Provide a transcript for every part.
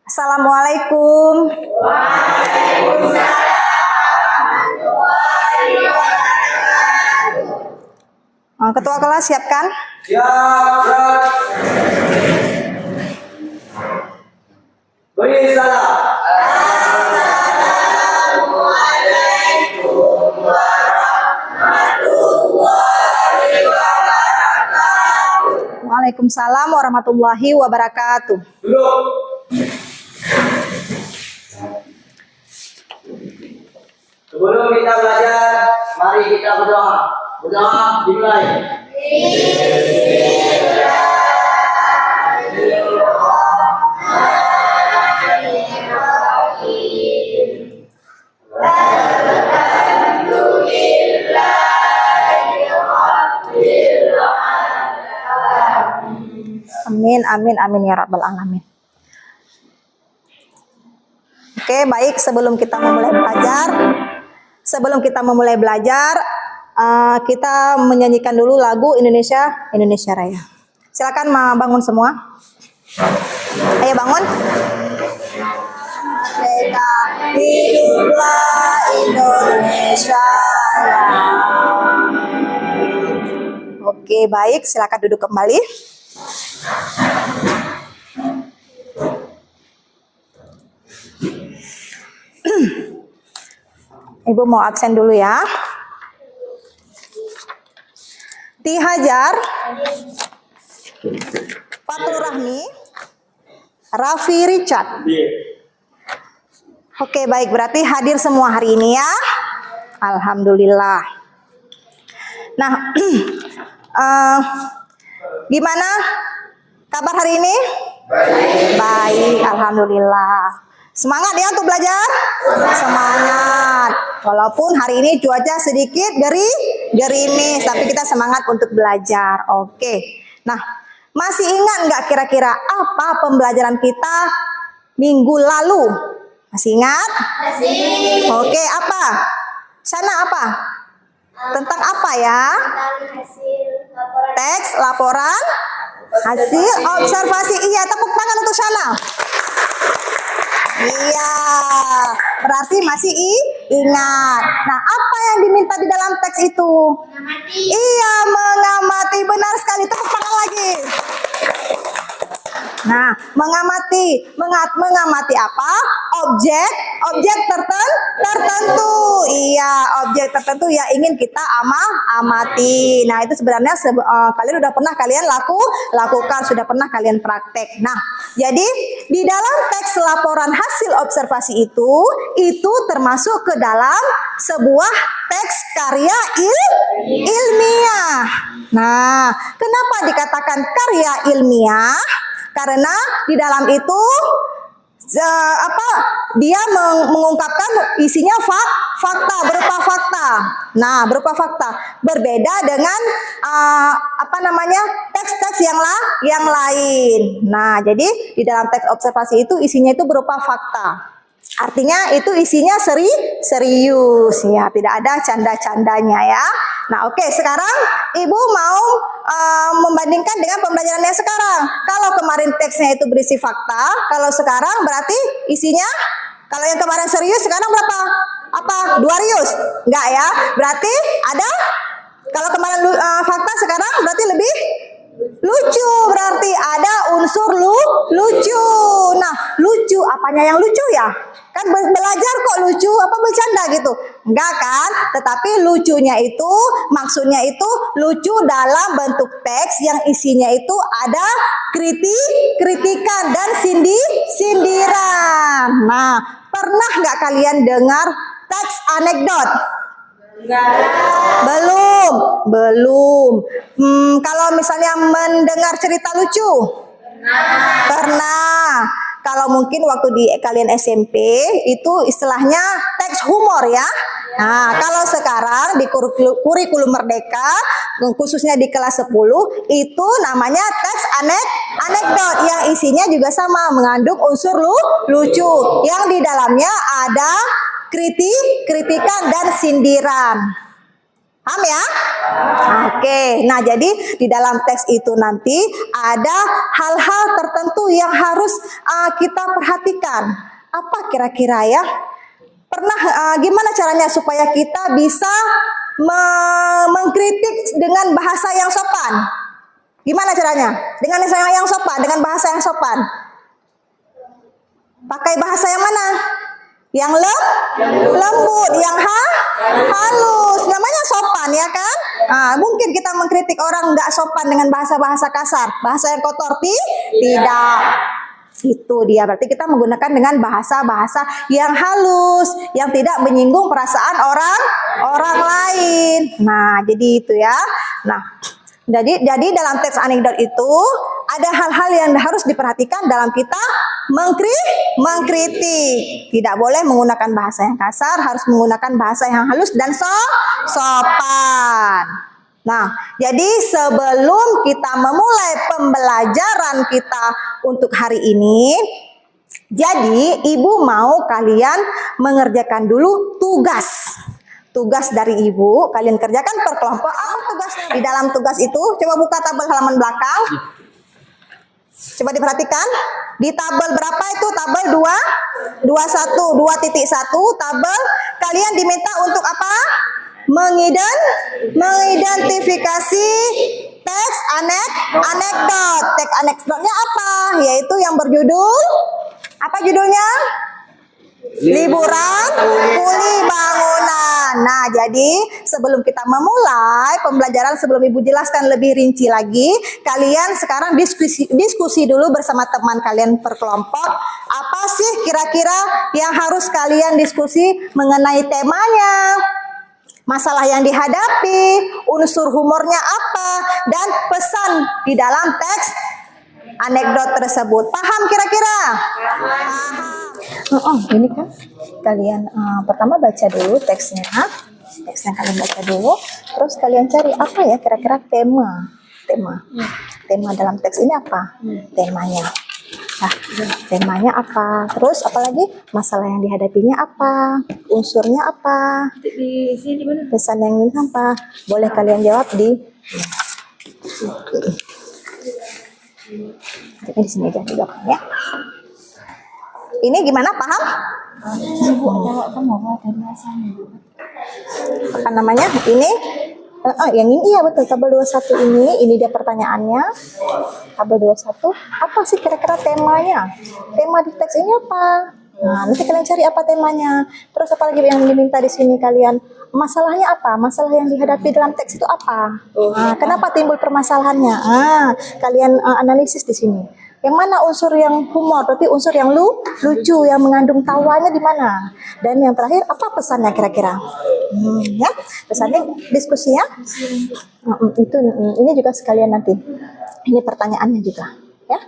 Assalamualaikum. Ketua kelas siapkan. Siap. Beri salam. Assalamualaikum warahmatullahi wabarakatuh. Waalaikumsalam warahmatullahi wabarakatuh. Duduk. Sebelum kita belajar, mari kita berdoa. Berdoa dimulai. Amin, amin, amin ya rabbal alamin. Oke, baik, sebelum kita memulai belajar, kita menyanyikan dulu lagu Indonesia Raya. Silakan bangun semua. Ayo bangun. Merdeka, hiduplah Indonesia Raya. Oke, baik, silakan duduk kembali. Ibu mau absen dulu ya. Tihajar, Fatul Rahmi, Raffi Richard. Oke, baik, berarti hadir semua hari ini ya. Alhamdulillah. Nah, gimana kabar hari ini? Baik, alhamdulillah. Semangat ya untuk belajar? Semangat. Walaupun hari ini cuaca sedikit gerimis, tapi kita semangat untuk belajar. Oke. Nah, masih ingat nggak kira-kira apa pembelajaran kita minggu lalu? Masih ingat? Masih. Oke, apa? Sana apa? Tentang apa ya? Teks, laporan, hasil observasi. Iya, tepuk tangan untuk Sana. Iya, berarti masih ingat. Nah, apa yang diminta di dalam teks itu? Mengamati. Iya, mengamati. Benar sekali, tepuk tangan lagi. Nah, mengamati apa? Objek tertentu. Iya, objek tertentu yang ingin kita amati. Nah, itu sebenarnya kalian udah pernah lakukan, sudah pernah kalian praktek. Nah, jadi di dalam teks laporan hasil observasi itu termasuk ke dalam sebuah teks karya ilmiah. Nah, kenapa dikatakan karya ilmiah? Karena di dalam itu dia mengungkapkan isinya berupa fakta. Nah, berupa fakta berbeda dengan teks-teks yang lain. Nah, jadi di dalam teks observasi itu isinya itu berupa fakta. Artinya itu isinya serius ya, tidak ada canda-candanya ya. Nah, oke, sekarang Ibu mau membandingkan dengan pembelajarannya sekarang. Kalau kemarin teksnya itu berisi fakta, kalau sekarang berarti isinya, kalau yang kemarin serius, sekarang berapa? Apa? 2 rius? Enggak ya? Berarti ada, kalau kemarin fakta, sekarang berarti lebih lucu, berarti ada unsur lucu. Nah, lucu, apanya yang lucu ya? Kan belajar kok lucu, apa bercanda gitu? Enggak kan? Tetapi lucunya itu, maksudnya itu lucu dalam bentuk teks yang isinya itu ada kritikan dan sindiran. Nah, pernah nggak kalian dengar teks anekdot? Belum. Kalau misalnya mendengar cerita lucu, pernah. Kalau mungkin waktu di kalian SMP itu istilahnya teks humor ya. Nah, kalau sekarang di kurikulum Merdeka, khususnya di kelas 10, itu namanya teks anekdot yang isinya juga sama, mengandung unsur lucu, yang di dalamnya ada kritikan dan sindiran. Paham ya? Oke, nah jadi di dalam teks itu nanti ada hal-hal tertentu yang harus kita perhatikan. Apa kira-kira ya? Pernah gimana caranya supaya kita bisa mengkritik dengan bahasa yang sopan? Gimana caranya? Dengan yang sopan, dengan bahasa yang sopan. Pakai bahasa yang mana? Yang lembut, yang halus. Namanya sopan ya kan? Mungkin kita mengkritik orang nggak sopan dengan bahasa-bahasa kasar, bahasa yang kotor, tidak. Itu dia, berarti kita menggunakan dengan bahasa-bahasa yang halus, yang tidak menyinggung perasaan orang lain. Nah, jadi itu ya. Nah, jadi dalam teks anekdot itu ada hal-hal yang harus diperhatikan dalam kita mengkritik. Tidak boleh menggunakan bahasa yang kasar, harus menggunakan bahasa yang halus dan sopan. Nah, jadi sebelum kita memulai pembelajaran kita untuk hari ini, jadi ibu mau kalian mengerjakan dulu tugas. Tugas dari ibu, kalian kerjakan per kelompok. Apa tugasnya? Di dalam tugas itu, coba buka tabel halaman belakang. Coba diperhatikan. Di tabel berapa itu? Tabel 2.1, 2.1 tabel. Kalian diminta untuk apa? Mengidentifikasi teks anekdot. Teks anekdotnya apa? Yaitu yang berjudul, apa judulnya? Liburan kuli bangunan. Nah, jadi sebelum kita memulai pembelajaran, sebelum ibu jelaskan lebih rinci lagi, kalian sekarang diskusi dulu bersama teman kalian per kelompok. Apa sih kira-kira yang harus kalian diskusi mengenai temanya? Masalah yang dihadapi, unsur humornya apa, dan pesan di dalam teks anekdot tersebut. Paham kira-kira? Paham. Ini kan kalian pertama baca dulu teksnya kalian baca dulu, terus kalian cari apa ya kira-kira tema dalam teks ini apa temanya. Nah, temanya apa, terus apalagi masalah yang dihadapinya apa, unsurnya apa, pesan yang ini apa, boleh kalian jawab di sini aja di belakang ya. Ini gimana, paham? Apa namanya? Ini yang ini ya betul, tabel 21 ini dia pertanyaannya. Tabel 21, apa sih kira-kira temanya? Tema di teks ini apa? Nah, nanti kalian cari apa temanya. Terus apa lagi yang diminta di sini kalian? Masalahnya apa? Masalah yang dihadapi dalam teks itu apa? Kenapa timbul permasalahannya? Kalian analisis di sini. Yang mana unsur yang humor, berarti unsur yang lucu, yang mengandung tawanya di mana? Dan yang terakhir, apa pesannya kira-kira? Ya, pesannya diskusinya. Itu ini juga sekalian nanti. Ini pertanyaannya juga, ya.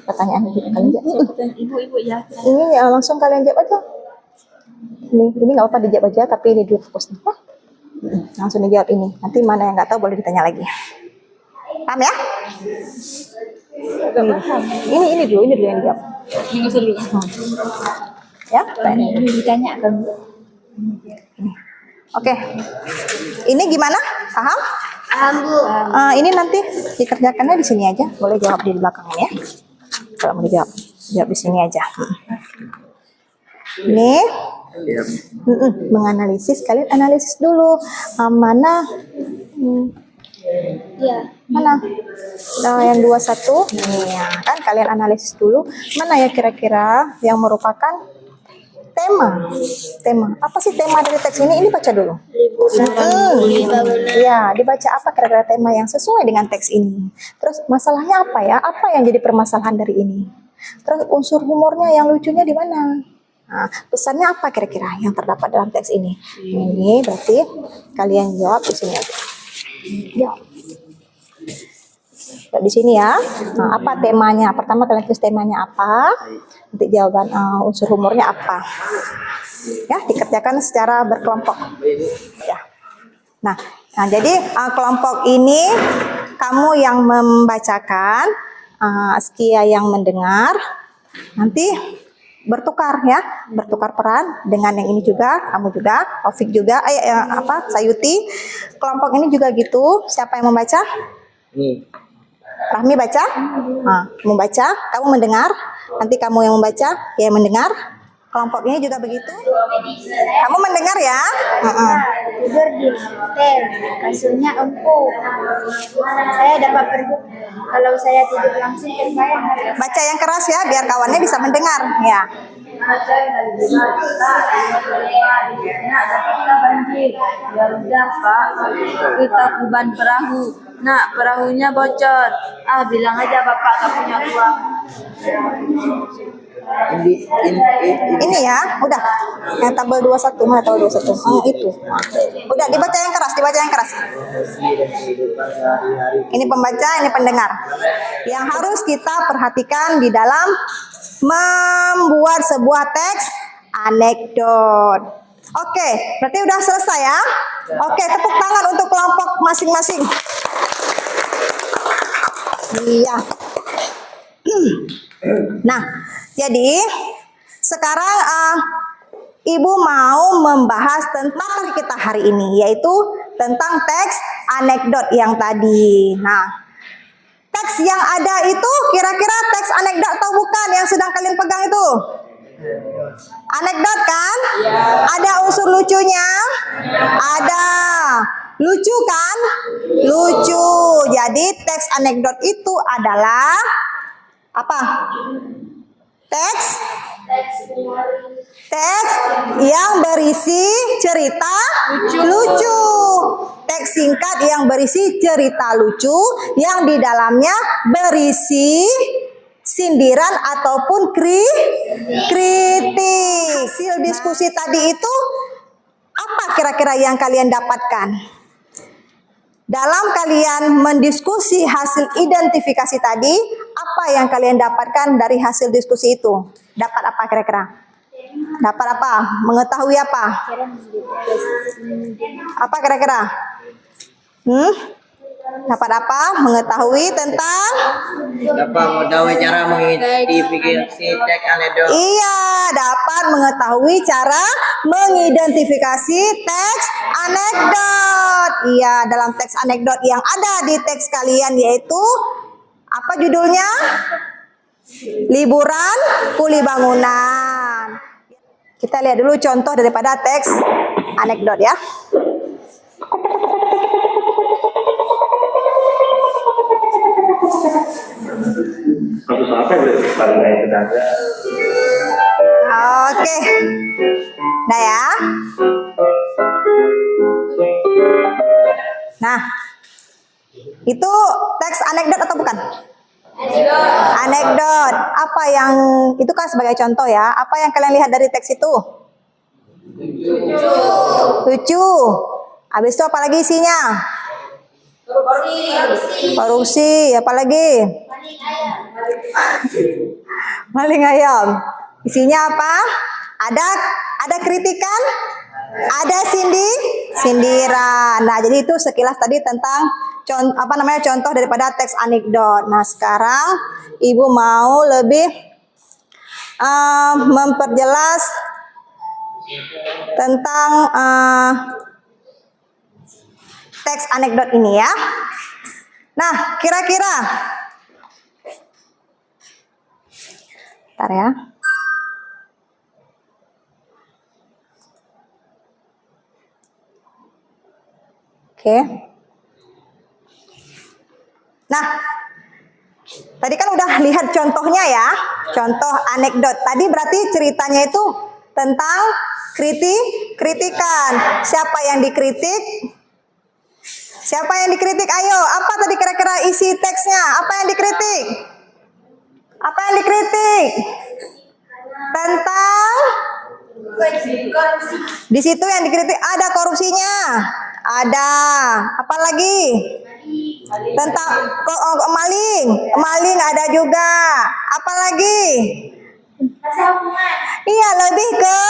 Pertanyaannya juga kalian jawab. Ibu ya. Ini langsung kalian jawab aja. Ini nggak apa-apa dijawab aja, tapi ini dulu fokusnya. Langsung dijawab ini. Nanti mana yang nggak tahu boleh ditanya lagi. Paham ya? Ini dulu yang dijawab. Ini dulu. Ya, Ini ditanya kan. Oke. Ini gimana? Paham? Paham, Bu. Ini nanti dikerjakannya di sini aja. Boleh jawab di belakang ya. Kalau mau dijawab, jawab di sini aja. Ini menganalisis. Kalian analisis dulu mana mana yang 21 ini ya kan, kalian analisis dulu mana ya kira-kira yang merupakan tema apa sih tema dari teks ini baca dulu. Ya, dibaca apa kira-kira tema yang sesuai dengan teks ini, terus masalahnya apa ya, apa yang jadi permasalahan dari ini, terus unsur humornya yang lucunya di mana. Nah, pesannya apa kira-kira yang terdapat dalam teks ini. Ini berarti kalian jawab di sini aja. Jawab di sini ya. Nah, apa temanya? Pertama kalian tulis temanya apa, nanti jawaban unsur humornya apa. Ya, dikerjakan secara berkelompok. Ya. Nah, jadi kelompok ini kamu yang membacakan, Askia yang mendengar. Nanti bertukar ya, bertukar peran dengan yang ini juga, kamu juga, Taufik juga, Sayuti. Kelompok ini juga gitu. Siapa yang membaca? Nih. Rahmi baca. Nah, kamu baca, kamu mendengar. Nanti kamu yang membaca, dia yang mendengar. Kelompok ini juga begitu. Kamu mendengar ya? Tidur di hotel, kasurnya empuk. Saya dapat pergi. Kalau saya tidur langsung terbayang hari. Baca yang keras ya, biar kawannya bisa mendengar ya. Ya udah Pak, kita kuban perahu. Nah, perahunya bocor. Ah, bilang aja Bapak gak punya uang. Ini ya, udah. Yang tabel 21, mana tabel 21? Itu. Udah dibaca yang keras, dibaca yang keras. Ini pembaca, ini pendengar. Yang harus kita perhatikan di dalam membuat sebuah teks anekdot. Oke, berarti udah selesai ya? Oke, tepuk tangan untuk kelompok masing-masing. Iya. Nah, jadi sekarang Ibu mau membahas tentang materi kita hari ini, yaitu tentang teks anekdot yang tadi. Nah, teks yang ada itu kira-kira teks anekdot atau bukan yang sedang kalian pegang itu? Anekdot kan? Ada unsur lucunya? Ada. Lucu kan? Lucu. Jadi teks anekdot itu adalah apa? Teks yang berisi cerita lucu. Teks singkat yang berisi cerita lucu yang di dalamnya berisi sindiran ataupun kritik. Hasil diskusi tadi itu apa kira-kira yang kalian dapatkan? Dalam kalian mendiskusi hasil identifikasi tadi, apa yang kalian dapatkan dari hasil diskusi itu? Dapat apa kira-kira? Dapat apa? Mengetahui apa? Apa kira-kira? Dapat apa? Mengetahui tentang? Dapat mengetahui cara mengidentifikasi teks anekdot. Iya, dapat mengetahui cara mengidentifikasi teks anekdot. Iya, dalam teks anekdot yang ada di teks kalian yaitu apa judulnya? Liburan Kuli Bangunan. Kita lihat dulu contoh daripada teks anekdot ya. Kasus apa yang paling lain tetangga? Oke. Nah ya. Nah. Itu teks anekdot atau bukan? Anekdot. Apa yang itu kan sebagai contoh ya. Apa yang kalian lihat dari teks itu? Lucu. Habis itu apa lagi isinya? Korupsi, apa lagi? Maling ayam. Isinya apa? Ada kritikan, ada sindiran. Nah, jadi itu sekilas tadi tentang contoh daripada teks anekdot. Nah, sekarang Ibu mau lebih memperjelas tentang teks anekdot ini ya. Nah, kira-kira bentar ya. Oke. Nah, tadi kan udah lihat contohnya ya. Contoh anekdot. Tadi berarti ceritanya itu tentang kritikan. Siapa yang dikritik? Siapa yang dikritik? Ayo, apa tadi kira-kira isi teksnya? Apa yang dikritik? Apa yang dikritik? Tentang di situ yang dikritik ada korupsinya. Ada. Apa lagi? Tentang maling ada juga. Apa lagi? Iya, lebih ke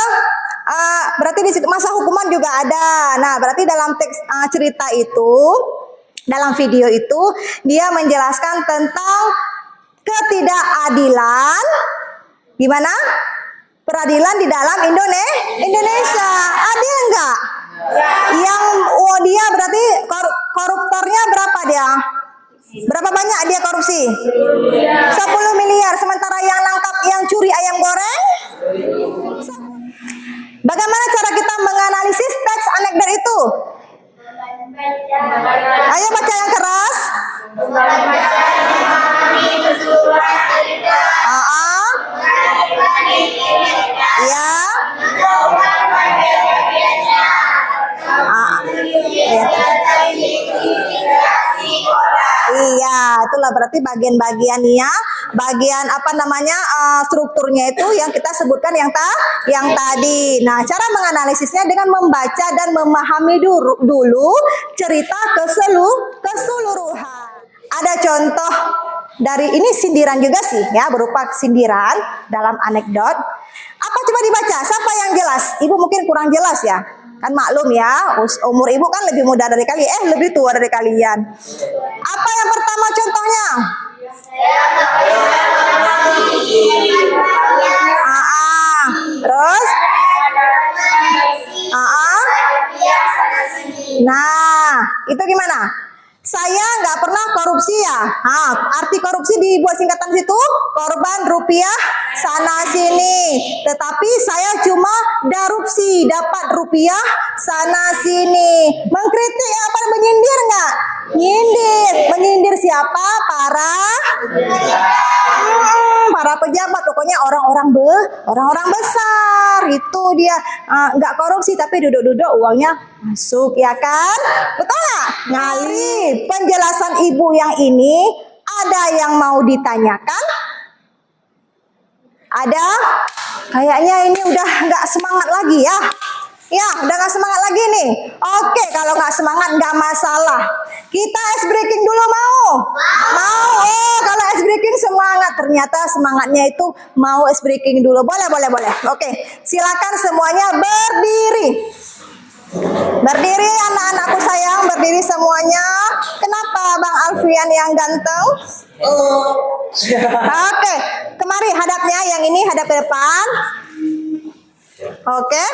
berarti di situ masa hukuman juga ada. Nah, berarti dalam teks cerita itu, dalam video itu dia menjelaskan tentang ketidakadilan. Gimana? peradilan di dalam Indonesia. Adil enggak? Yang dia berarti koruptornya berapa dia? Berapa banyak dia korupsi? 10 miliar. Sementara yang nangkap yang curi ayam goreng? Bagaimana cara kita menganalisis teks anekdot itu? Ayo baca yang keras. Ya. Iya, itulah berarti bagian-bagiannya, bagian apa namanya strukturnya itu yang kita sebutkan yang tadi. Nah, cara menganalisisnya dengan membaca dan memahami dulu cerita keseluruhan. Ada contoh dari ini sindiran juga sih ya, berupa sindiran dalam anekdot. Apa coba dibaca? Siapa yang jelas? Ibu mungkin kurang jelas ya. Kan maklum ya, umur ibu kan lebih muda dari kalian, lebih tua dari kalian. Apa yang pertama contohnya? Terus? Nah, itu gimana? Saya nggak pernah korupsi ya. Arti korupsi dibuat singkatan situ, korban rupiah sana sini. Tetapi saya cuma darupsi, dapat rupiah sana sini. Mengkritik apa menyindir nggak? Nyindir. Menyindir siapa? Para pejabat, pokoknya orang-orang besar. Itu dia nggak korupsi tapi duduk-duduk uangnya masuk ya kan? Betul nggak? Ngali. Penjelasan ibu yang ini ada yang mau ditanyakan? Ada? Kayaknya ini udah nggak semangat lagi ya. Ya, udah gak semangat lagi nih. Oke, kalau gak semangat gak masalah. Kita ice breaking dulu mau? Mau. Oh, kalau ice breaking semangat. Ternyata semangatnya itu mau ice breaking dulu. Boleh. Oke, silakan semuanya berdiri. Berdiri anak-anakku sayang, berdiri semuanya. Kenapa Bang Alfian yang ganteng? Oke, kemari hadapnya, yang ini hadap ke depan. Oke,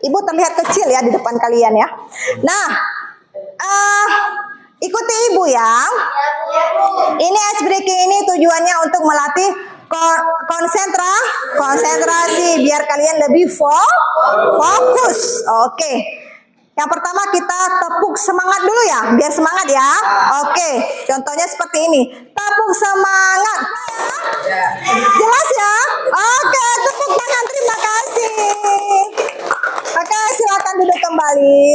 ibu terlihat kecil ya di depan kalian ya. Nah, ikuti ibu ya. Ini ice breaking ini tujuannya untuk melatih konsentrasi biar kalian lebih fokus. Oke. Yang pertama kita tepuk semangat dulu ya, biar semangat ya. Oke, contohnya seperti ini. Tepuk semangat. Jelas ya? Oke, tepuk tangan, terima kasih. Oke, silakan duduk kembali.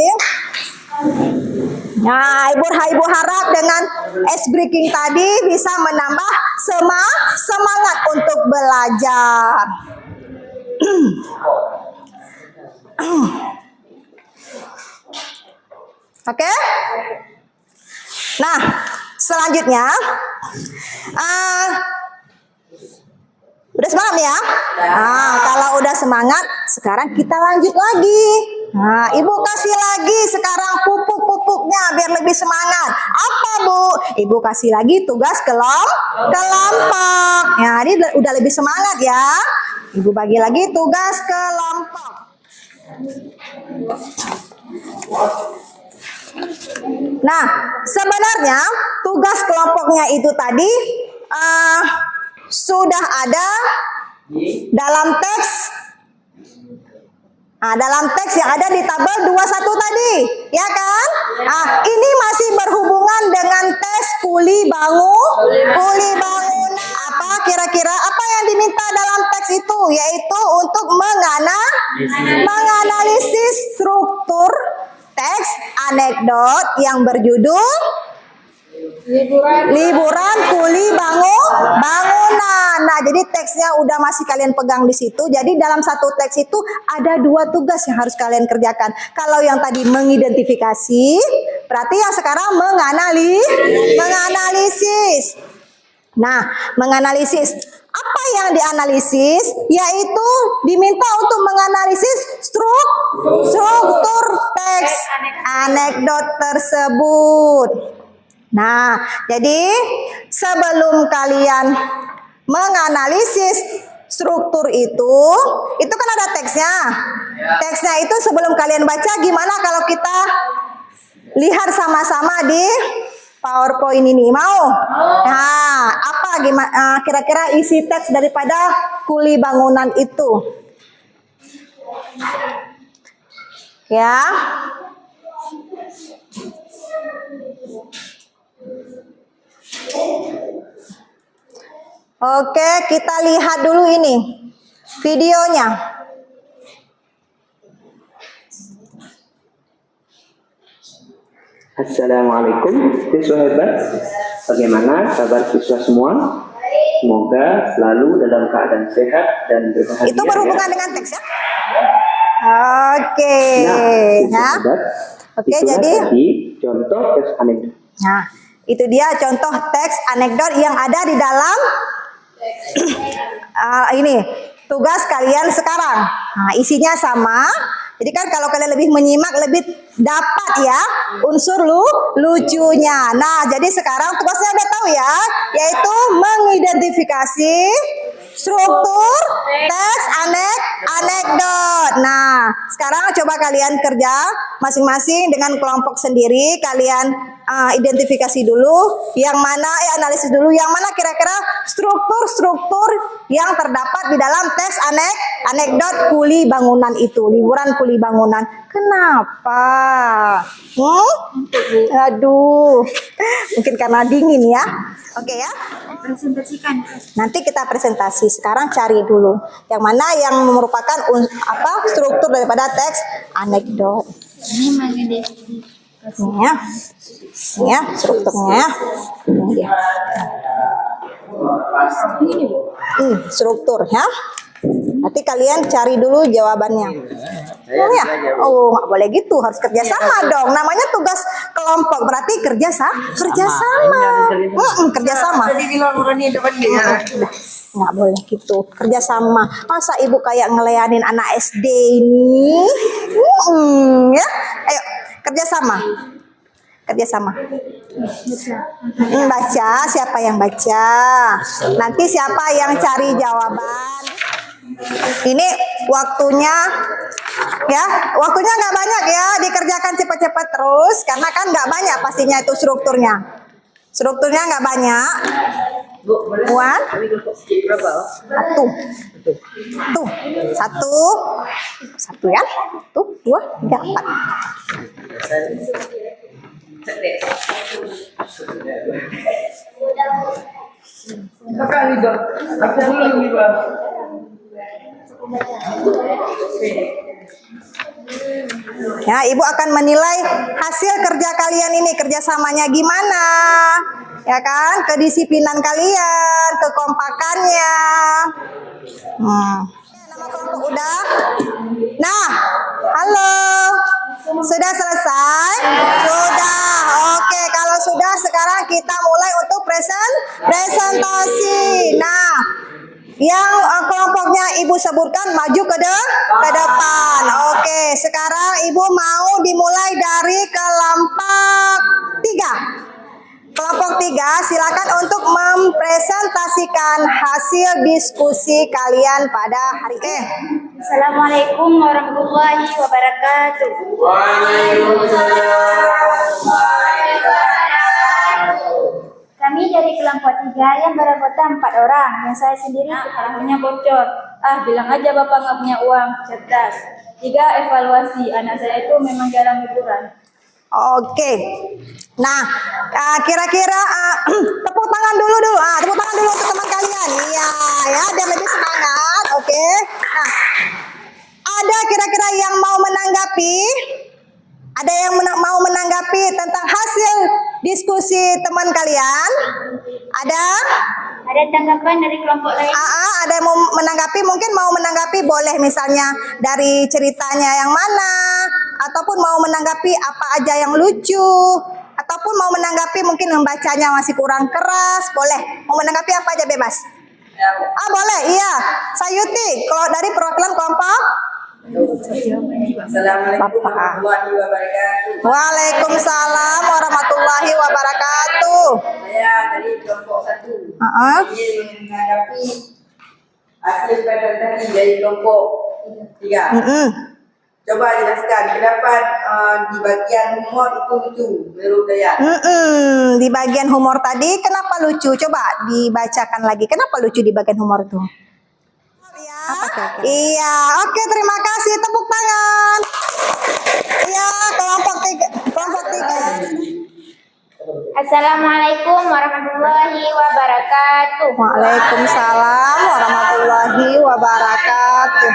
Nah, ibu harap dengan ice breaking tadi bisa menambah semangat untuk belajar. Oke? Nah, selanjutnya udah semangat ya? Nah, kalau udah semangat, sekarang kita lanjut lagi. Nah, ibu kasih lagi sekarang pupuk-pupuknya biar lebih semangat. Apa bu? Ibu kasih lagi tugas kelompok. Ya, ini udah lebih semangat ya. Ibu bagi lagi tugas kelompok. Nah, sebenarnya tugas kelompoknya itu tadi sudah ada dalam teks. Nah, dalam teks yang ada di tabel 21 tadi, ya kan? Ini masih berhubungan dengan tes kuli bangunan. Apa kira-kira apa yang diminta dalam teks itu? Yaitu untuk menganalisis struktur teks anekdot yang berjudul liburan kuli bangunan. Nah, jadi teksnya udah masih kalian pegang di situ. Jadi dalam satu teks itu ada 2 tugas yang harus kalian kerjakan. Kalau yang tadi mengidentifikasi, berarti yang sekarang menganalisis. Nah, menganalisis. Apa yang dianalisis? Yaitu diminta untuk menganalisis struktur teks anekdot tersebut. Nah, jadi sebelum kalian menganalisis struktur itu kan ada teksnya. Teksnya itu sebelum kalian baca, gimana kalau kita lihat sama-sama di PowerPoint ini? Mau? Nah, apa gimana kira-kira isi teks daripada kuli bangunan itu? Ya. Oke, kita lihat dulu ini videonya. Assalamualaikum siswa hebat. Bagaimana kabar siswa semua? Semoga selalu dalam keadaan sehat dan berbahagia. Itu berhubungan dengan teks ya? Oke. Nah, Ya. hebat. Oke, Itulah jadi tadi contoh teks anekdot. nah, itu dia contoh teks anekdot yang ada di dalam ini tugas kalian sekarang. Nah, isinya sama. Jadi kan kalau kalian lebih menyimak lebih dapat ya unsur lucunya. Nah, jadi sekarang tugasnya udah tahu ya, yaitu mengidentifikasi struktur teks anekdot. Nah, sekarang coba kalian kerja masing-masing dengan kelompok sendiri. Kalian identifikasi dulu yang mana, analisis dulu yang mana kira-kira struktur yang terdapat di dalam teks anekdot kuli bangunan itu, liburan kuli bangunan. Kenapa? Aduh, mungkin karena dingin ya. Oke ya. Presentasikan. Nanti kita presentasi. Sekarang cari dulu yang mana yang merupakan struktur daripada teks anekdot. Ini mengidentifikasi. Ya, strukturnya. Ini dia. Struktur ya. Nanti kalian cari dulu jawabannya. Oh ya, nggak boleh gitu, harus kerjasama dong. Namanya tugas kelompok, berarti kerjasama. Kerjasama. Nggak boleh gitu, kerjasama. Masa ibu kayak ngelayanin anak SD ini? Ya, ayo kerjasama. Baca, siapa yang baca? Nanti siapa yang cari jawaban? Ini waktunya ya, waktunya nggak banyak ya, dikerjakan cepat-cepat terus karena kan nggak banyak pastinya itu strukturnya nggak banyak. Buat satu ya, tuh 2, 3, 4. Ya, ibu akan menilai hasil kerja kalian ini, kerjasamanya gimana, ya kan, kedisiplinan kalian, kekompakannya. Nama kelompok udah. Nah, halo, sudah selesai? Sudah. Oke, kalau sudah sekarang kita mulai untuk presentasi. Nah, yang kelompoknya ibu sebutkan maju ke depan. Oke, sekarang ibu mau dimulai dari kelompok 3. Kelompok 3 silakan untuk mempresentasikan hasil diskusi kalian pada hari ini. Assalamualaikum warahmatullahi wabarakatuh. Kami dari kelompok 3 yang beranggota 4 orang. Yang saya sendiri keterangannya bocor. Bilang aja bapak nggak punya uang. Cerdas. 3, evaluasi. Anak saya itu memang jarang liburan. Oke. Nah, kira-kira tepuk tangan dulu. Tepuk tangan dulu untuk teman kalian. Iya, ya, biar lebih semangat. Oke. Nah, ada kira-kira yang mau menanggapi? Ada yang mau menanggapi tentang hasil diskusi teman kalian? Ada? Ada tanggapan dari kelompok lain? Ada yang mau menanggapi? Mungkin mau menanggapi boleh misalnya dari ceritanya yang mana, ataupun mau menanggapi apa aja yang lucu, ataupun mau menanggapi mungkin membacanya masih kurang keras, boleh. Mau menanggapi apa aja bebas. Boleh, iya. Sayuti, kalau dari perwakilan kelompok. Assalamualaikum warahmatullahi wabarakatuh. Waalaikumsalam warahmatullahi wabarakatuh. Saya dari kelompok 1. Ingin menanggapi hasil presentasi dari kelompok 3. Mm-mm. Coba jelaskan kenapa di bagian humor itu lucu menurut Dayat. Di bagian humor tadi kenapa lucu? Coba dibacakan lagi. Kenapa lucu di bagian humor itu? Apa kira-kira? Iya, oke, terima kasih. Tepuk tangan. Iya, kelompok 3. Assalamualaikum warahmatullahi wabarakatuh. Waalaikumsalam warahmatullahi wabarakatuh.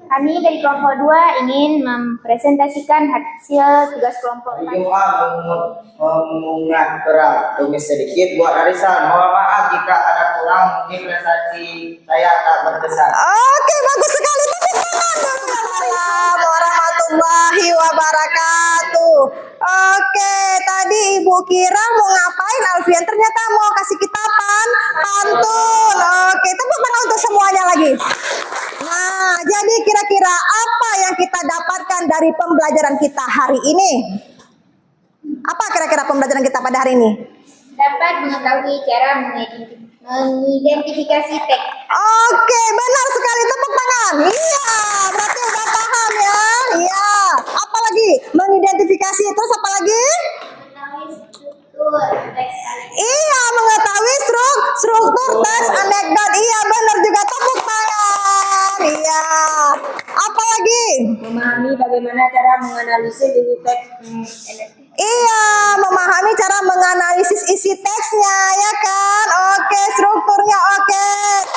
Kami dari kelompok 2 ingin mempresentasikan hasil tugas kelompok 4. Mengunggah berat tumis sedikit buat arisan. Mohon maaf jika ada kurang di prestasi saya tak berkesan. Oke, bagus sekali. Tepuk tangan. Waalaikumsalam warahmatullahi wabarakatuh. Oke, tadi Ibu kira mau ngapain, Alfian? Ternyata mau kasih kita pantun. Oke, tepuk tangan untuk semuanya lagi. Nah, jadi kira-kira apa yang kita dapatkan dari pembelajaran kita hari ini? Apa kira-kira pembelajaran kita pada hari ini? Dapat mengetahui cara mengidentifikasi teks. Oke, benar sekali. Tepuk tangan. Iya, berarti udah paham ya. Iya. Apa lagi? Mengidentifikasi. Terus apa lagi? Mengetahui struktur teks. Iya, mengetahui struktur teks anekdot. Iya, benar juga. Tepuk tangan. Iya. Apa lagi? Memahami bagaimana cara menganalisis isi teks. Iya, memahami cara menganalisis isi teksnya, ya kan? Oke, strukturnya oke.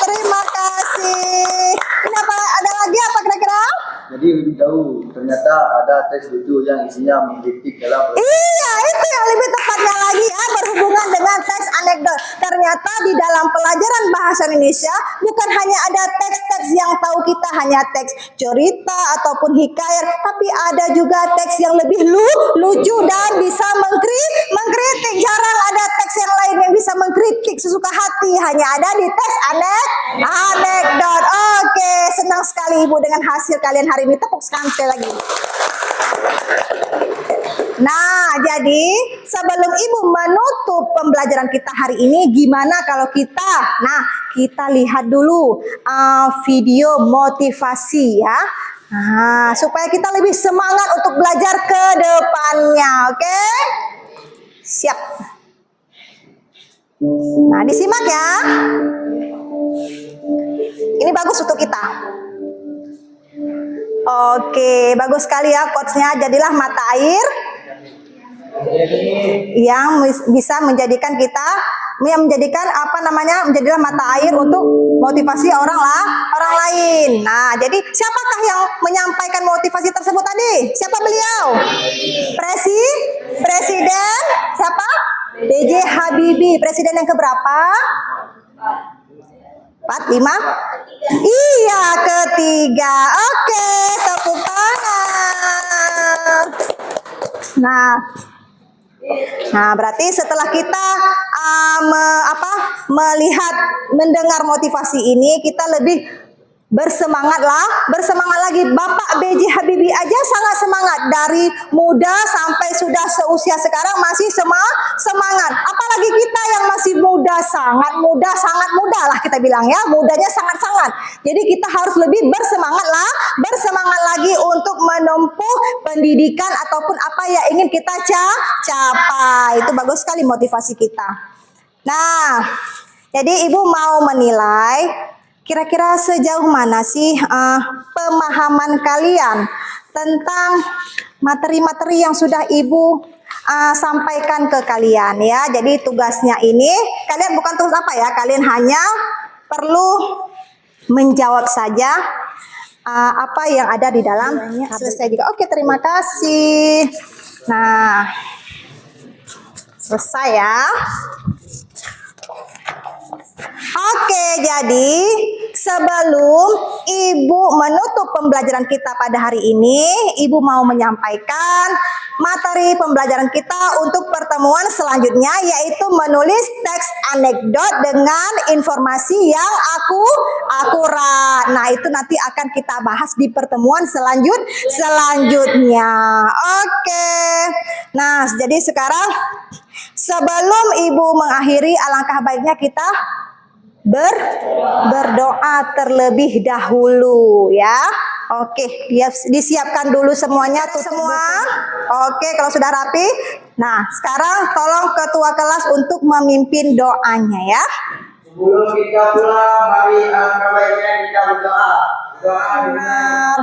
Terima kasih. Ini apa? Ada lagi apa kira-kira? Jadi lebih tahu ternyata ada teks lucu yang isinya mengkritik dalam Iya, itu yang lebih tepatnya lagi ya, berhubungan dengan teks anekdot. Ternyata di dalam pelajaran bahasa Indonesia bukan hanya ada teks-teks yang tahu kita hanya teks cerita ataupun hikayat, tapi ada juga teks yang lebih lucu dan bisa mengkritik. Jarang ada teks yang lain yang bisa mengkritik sesuka hati, hanya ada di teks anekdot. Oke, senang sekali Ibu dengan hasil kalian hari ini. Tepuk tangan sekali lagi. Nah, jadi sebelum Ibu menutup pembelajaran kita hari ini, gimana kalau kita lihat dulu video motivasi ya. Nah, supaya kita lebih semangat untuk belajar ke depannya, oke? Siap. Nah, disimak ya. Ini bagus untuk kita. Oke, bagus sekali ya quotes-nya. Jadilah mata air yang bisa menjadikan kita, menjadilah mata air untuk motivasi orang lain. Nah, jadi siapakah yang menyampaikan motivasi tersebut tadi? Siapa beliau? Presiden siapa? B.J. Habibie. Presiden yang keberapa? 4, 5? Iya, ketiga. Oke, tepuk tangan. Nah, berarti setelah kita mendengar motivasi ini, kita lebih bersemangat lagi. Bapak B.J. Habibie aja sangat semangat, dari muda sampai sudah seusia sekarang masih semangat. Apalagi kita yang masih muda, sangat muda lah kita bilang ya, mudanya sangat. Jadi kita harus lebih bersemangat lagi untuk menempuh pendidikan ataupun apa yang ingin kita capai. Itu bagus sekali motivasi kita. Nah, jadi Ibu mau menilai kira-kira sejauh mana sih pemahaman kalian tentang materi-materi yang sudah Ibu sampaikan ke kalian ya. Jadi tugasnya ini, kalian bukan tugas apa ya, kalian hanya perlu menjawab saja apa yang ada di dalam. Selesai juga. Oke, terima kasih. Nah, selesai ya. Oke, jadi sebelum Ibu menutup pembelajaran kita pada hari ini, Ibu mau menyampaikan materi pembelajaran kita untuk pertemuan selanjutnya, yaitu menulis teks anekdot dengan informasi yang akurat. Nah, itu nanti akan kita bahas di pertemuan selanjutnya. Oke. Nah, jadi sekarang sebelum Ibu mengakhiri, alangkah baiknya kita berdoa terlebih dahulu ya. Oke, disiapkan dulu semuanya tuh semua. Oke, kalau sudah rapi. Nah, sekarang tolong ketua kelas untuk memimpin doanya ya. Sebelum kita pulang, mari alangkah baiknya kita berdoa. Doa Benar.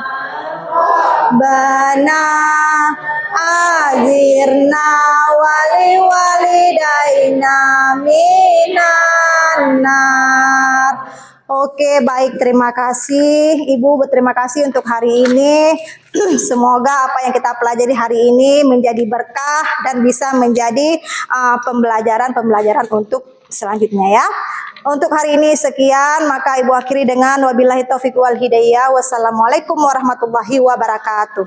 Benar. Azirna wali walidaina minan nar. Oke, baik, terima kasih Ibu, berterima kasih untuk hari ini. Semoga apa yang kita pelajari hari ini menjadi berkah dan bisa menjadi pembelajaran untuk selanjutnya ya. Untuk hari ini sekian, maka Ibu akhiri dengan wabillahi taufiq wal hidayah. Wassalamualaikum warahmatullahi wabarakatuh.